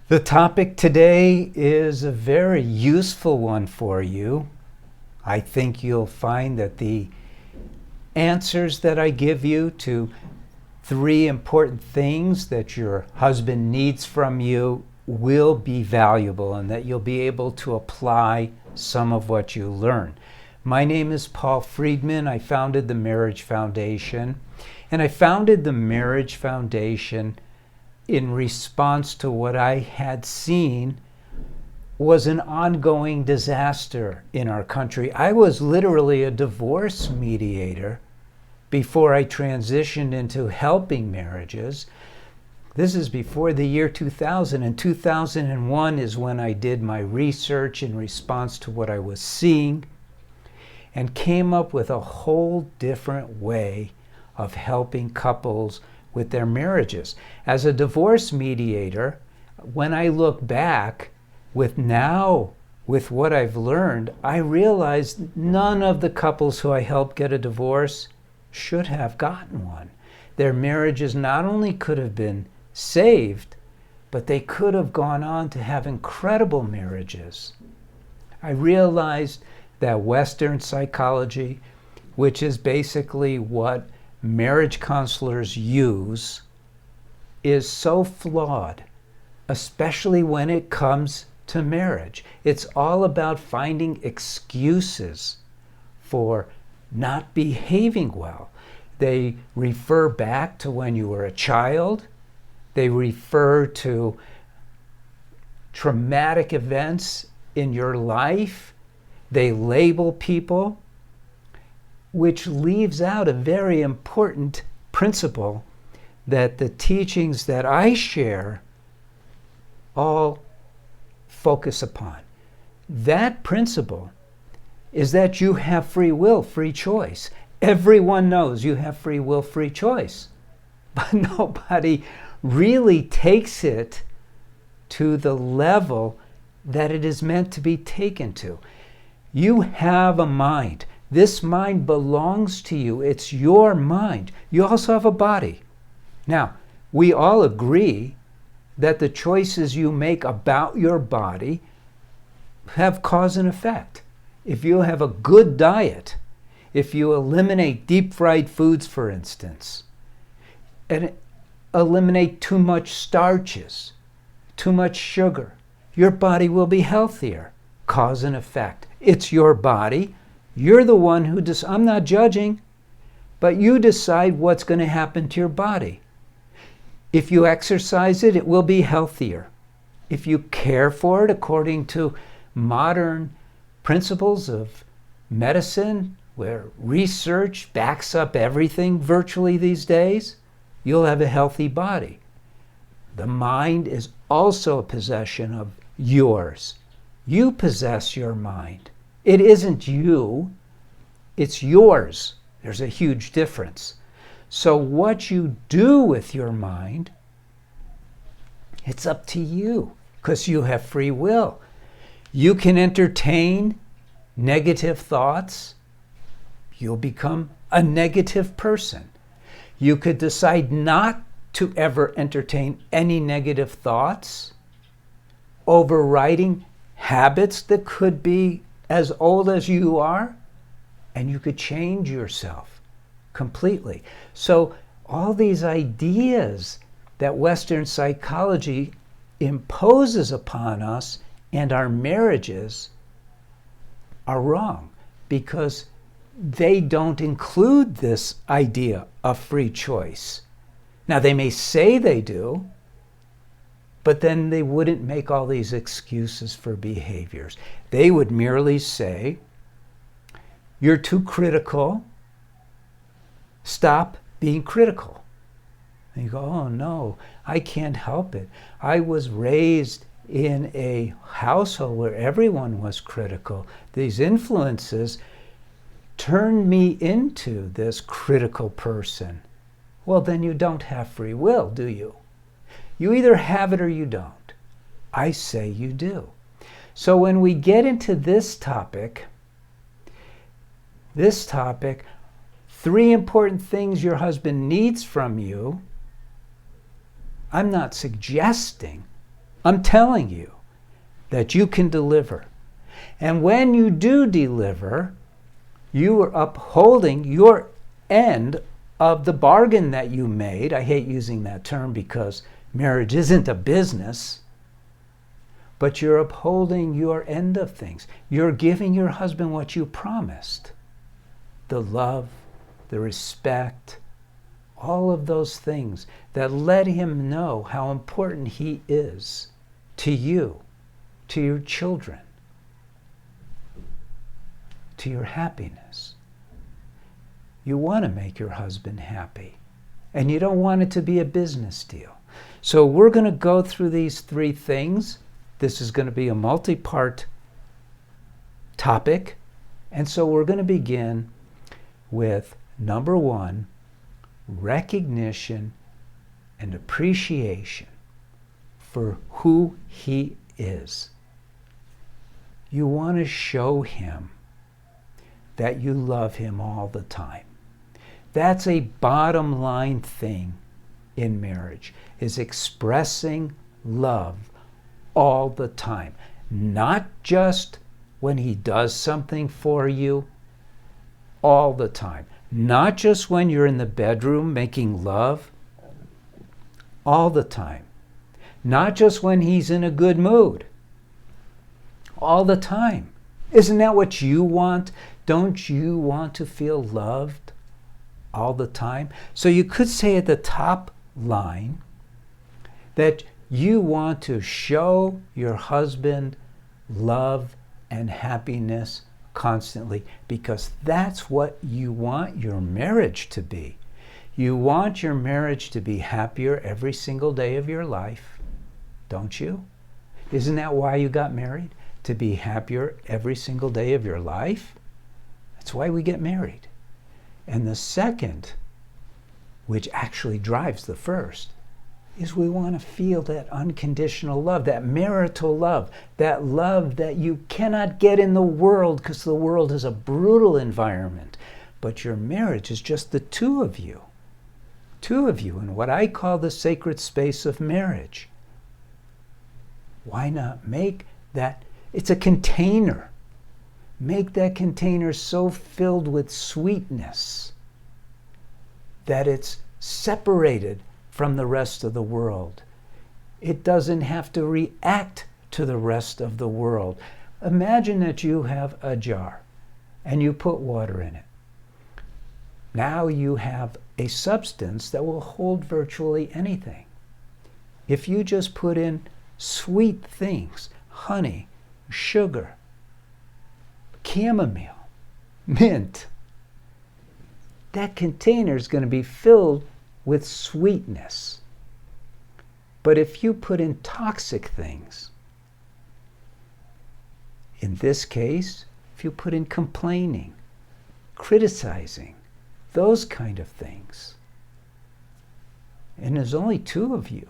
The topic today is a very useful one for you. I think you'll find that the answers that I give you to 3 important things that your husband needs from you will be valuable and that you'll be able to apply some of what you learn. My name is Paul Friedman. I founded the Marriage Foundation, and I founded the Marriage Foundation in response to what I had seen was an ongoing disaster in our country. I was literally a divorce mediator before I transitioned into helping marriages. This is before the year 2000, and 2001 is when I did my research in response to what I was seeing and came up with a whole different way of helping couples with their marriages. As a divorce mediator, when I look back with what I've learned, I realized none of the couples who I helped get a divorce should have gotten one. Their marriages not only could have been saved, but they could have gone on to have incredible marriages. I realized that Western psychology, which is basically what marriage counselors use, is so flawed, especially when it comes to marriage. It's all about finding excuses for not behaving well. They refer back to when you were a child. They refer to traumatic events in your life. They label people, which leaves out a very important principle that the teachings that I share all focus upon. That principle is that you have free will, free choice. Everyone knows you have free will, free choice, but nobody really takes it to the level that it is meant to be taken to. You have a mind. This mind belongs to you. It's your mind. You also have a body. Now, we all agree that the choices you make about your body have cause and effect. If you have a good diet, if you eliminate deep-fried foods, for instance, and eliminate too much starches, too much sugar, your body will be healthier. Cause and effect. It's your body. You're the one who I'm not judging, but you decide what's going to happen to your body. If you exercise it, it will be healthier. If you care for it according to modern principles of medicine, where research backs up everything virtually these days, you'll have a healthy body. The mind is also a possession of yours. You possess your mind. It isn't you, it's yours. There's a huge difference. So what you do with your mind, it's up to you, because you have free will. You can entertain negative thoughts. You'll become a negative person. You could decide not to ever entertain any negative thoughts, overriding habits that could be as old as you are, and you could change yourself completely. So all these ideas that Western psychology imposes upon us and our marriages are wrong, because they don't include this idea of free choice. Now, they may say they do, but then they wouldn't make all these excuses for behaviors. They would merely say, you're too critical, stop being critical. And you go, oh no, I can't help it. I was raised in a household where everyone was critical. These influences turned me into this critical person. Well, then you don't have free will, do you? You either have it or you don't. I say you do. So when we get into this topic, 3 important things your husband needs from you, I'm not suggesting I'm telling you that you can deliver. And when you do deliver, you are upholding your end of the bargain that you made. I hate using that term because marriage isn't a business, but you're upholding your end of things. You're giving your husband what you promised. The love, the respect, all of those things that let him know how important he is to you, to your children, to your happiness. You want to make your husband happy, and you don't want it to be a business deal. So we're going to go through these three things. This is going to be a multi-part topic, and so we're going to begin with number one, recognition and appreciation for who he is. You want to show him that you love him all the time. That's a bottom line thing in marriage, is expressing love all the time. Not just when he does something for you, all the time. Not just when you're in the bedroom making love, all the time. Not just when he's in a good mood, all the time. Isn't that what you want? Don't you want to feel loved all the time? So you could say at the top line that you want to show your husband love and happiness constantly, because that's what you want your marriage to be. You want your marriage to be happier every single day of your life, don't you? Isn't that why you got married? To be happier every single day of your life? That's why we get married. And the second, which actually drives the first, is we want to feel that unconditional love, that marital love, that love that you cannot get in the world, because the world is a brutal environment. But your marriage is just the two of you in what I call the sacred space of marriage. Why not make that, it's a container. Make that container so filled with sweetness that it's separated from the rest of the world. It doesn't have to react to the rest of the world. Imagine that you have a jar and you put water in it. Now you have a substance that will hold virtually anything. If you just put in sweet things, honey, sugar, chamomile, mint, that container is going to be filled with sweetness. But if you put in toxic things, in this case, if you put in complaining, criticizing, those kind of things, and there's only two of you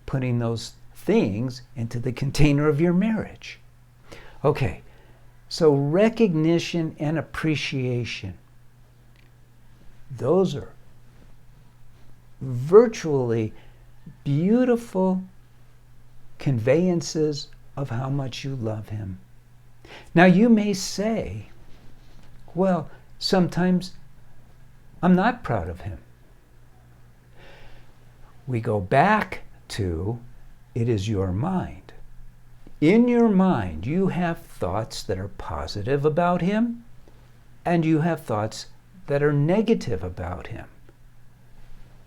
putting those things into the container of your marriage. Okay, so recognition and appreciation, those are virtually beautiful conveyances of how much you love him. Now you may say, well, sometimes I'm not proud of him. We go back to, it is your mind. In your mind, you have thoughts that are positive about him, and you have thoughts that are negative about him.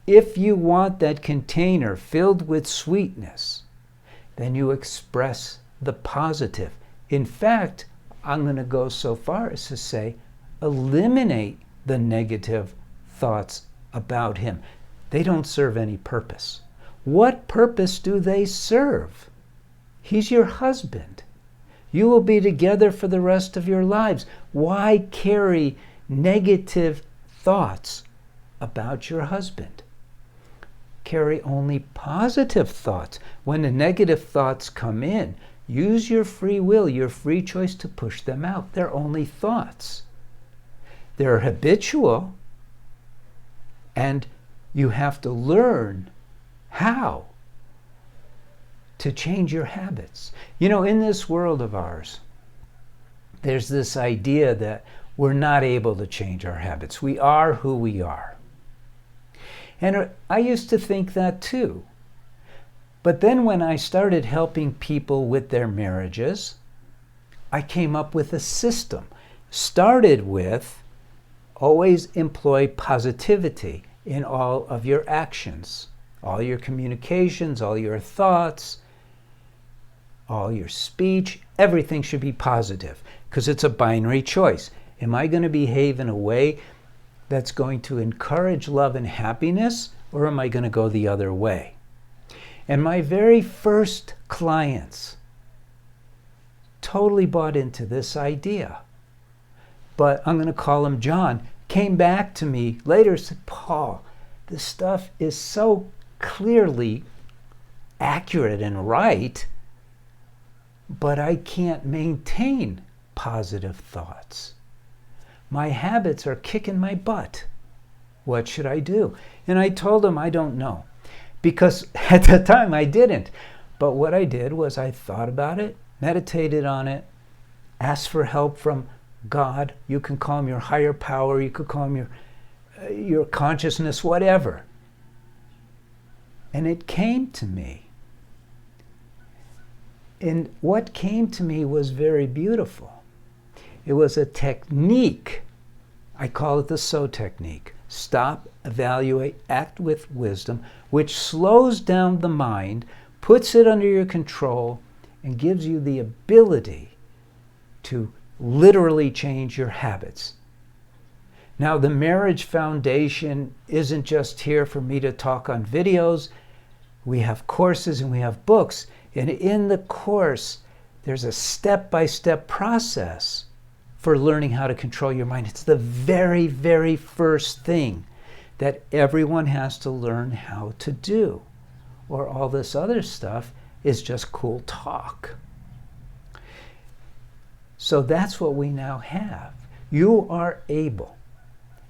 If you want that container filled with sweetness, then you express the positive. In fact, I'm going to go so far as to say, eliminate the negative thoughts about him. They don't serve any purpose. What purpose do they serve? He's your husband. You will be together for the rest of your lives. Why carry negative thoughts about your husband? Carry only positive thoughts. When the negative thoughts come in, use your free will, your free choice to push them out. They're only thoughts. They're habitual, and you have to learn how to change your habits. You know, in this world of ours, there's this idea that we're not able to change our habits. We are who we are. And I used to think that too. But then when I started helping people with their marriages, I came up with a system. Started with always employ positivity in all of your actions, all your communications, all your thoughts, all your speech. Everything should be positive because it's a binary choice. Am I going to behave in a way that's going to encourage love and happiness, or am I going to go the other way? And my very first clients totally bought into this idea. But I'm going to call him John, came back to me later and said, Paul, this stuff is so clearly accurate and right, but I can't maintain positive thoughts. My habits are kicking my butt. What should I do? And I told him I don't know. Because at the time I didn't. But what I did was I thought about it, meditated on it, asked for help from God. You can call him your higher power, you could call him your consciousness, whatever. And it came to me. And what came to me was very beautiful. It was a technique. I call it the SO technique. Stop, evaluate, act with wisdom, which slows down the mind, puts it under your control, and gives you the ability to literally change your habits. Now, the Marriage Foundation isn't just here for me to talk on videos. We have courses and we have books. And in the course, there's a step-by-step process for learning how to control your mind. It's the very, very first thing that everyone has to learn how to do. Or all this other stuff is just cool talk. So that's what we now have. You are able.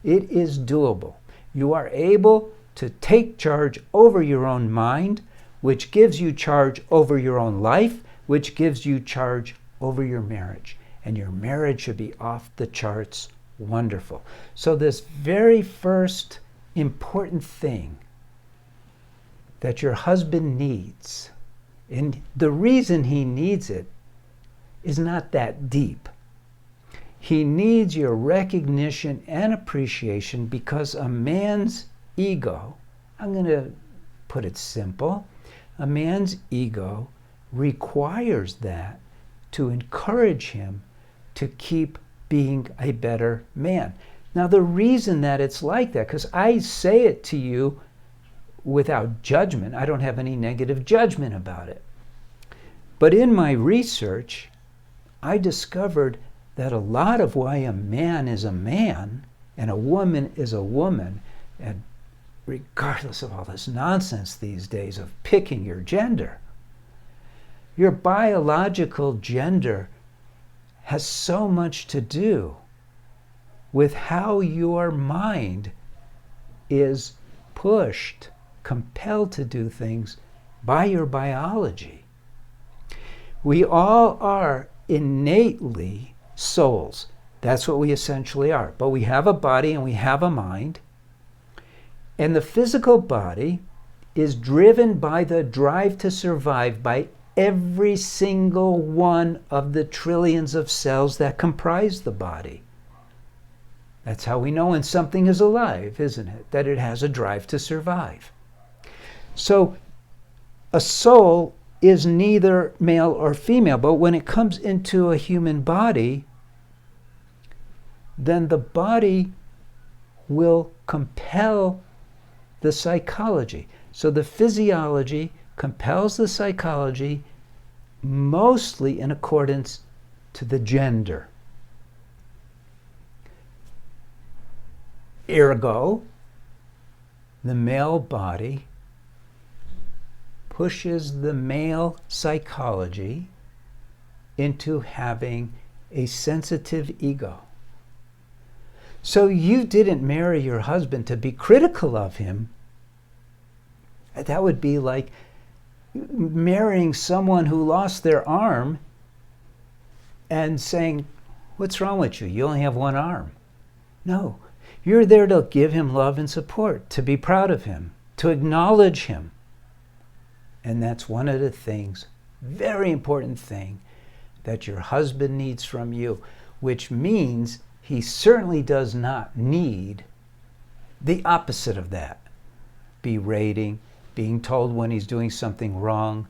It is doable. You are able to take charge over your own mind, which gives you charge over your own life, which gives you charge over your marriage. And your marriage should be off the charts wonderful. So this very first important thing that your husband needs, and the reason he needs it is not that deep. He needs your recognition and appreciation because a man's ego, I'm going to put it simple, a man's ego requires that to encourage him to keep being a better man. Now, the reason that it's like that, because I say it to you without judgment, I don't have any negative judgment about it. But in my research, I discovered that a lot of why a man is a man and a woman is a woman, and regardless of all this nonsense these days of picking your gender, your biological gender has so much to do with how your mind is pushed, compelled to do things by your biology. We all are innately souls. That's what we essentially are. But we have a body and we have a mind. And the physical body is driven by the drive to survive by every single one of the trillions of cells that comprise the body. That's how we know when something is alive, isn't it? That it has a drive to survive. So a soul is neither male or female, but when it comes into a human body, then the body will compel the psychology. So the physiology compels the psychology mostly in accordance to the gender. Ergo, the male body pushes the male psychology into having a sensitive ego. So you didn't marry your husband to be critical of him. That would be like marrying someone who lost their arm and saying, "What's wrong with you? You only have one arm." No, you're there to give him love and support, to be proud of him, to acknowledge him. And that's one of the things, very important thing, that your husband needs from you, which means he certainly does not need the opposite of that. Berating, being told when he's doing something wrong,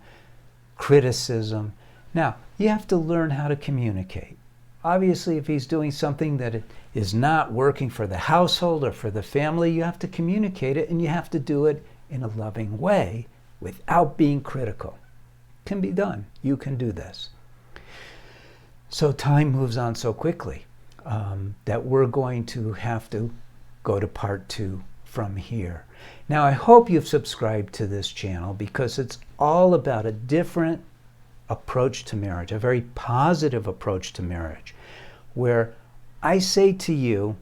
criticism. Now, you have to learn how to communicate. Obviously, if he's doing something that is not working for the household or for the family, you have to communicate it, and you have to do it in a loving way without being critical. It can be done. You can do this. So time moves on so quickly that we're going to have to go to part 2 from here. Now, I hope you've subscribed to this channel because it's all about a different approach to marriage, a very positive approach to marriage, where I say to you,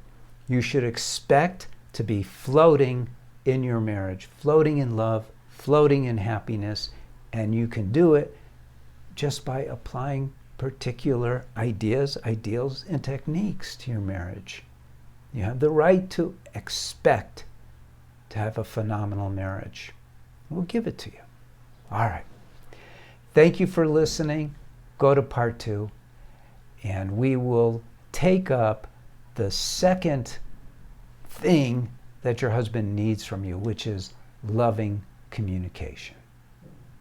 you should expect to be floating in your marriage, floating in love, floating in happiness, and you can do it just by applying particular ideas, ideals, and techniques to your marriage. You have the right to expect to have a phenomenal marriage. We'll give it to you. All right. Thank you for listening. Go to part 2, and we will take up the second thing that your husband needs from you, which is loving communication.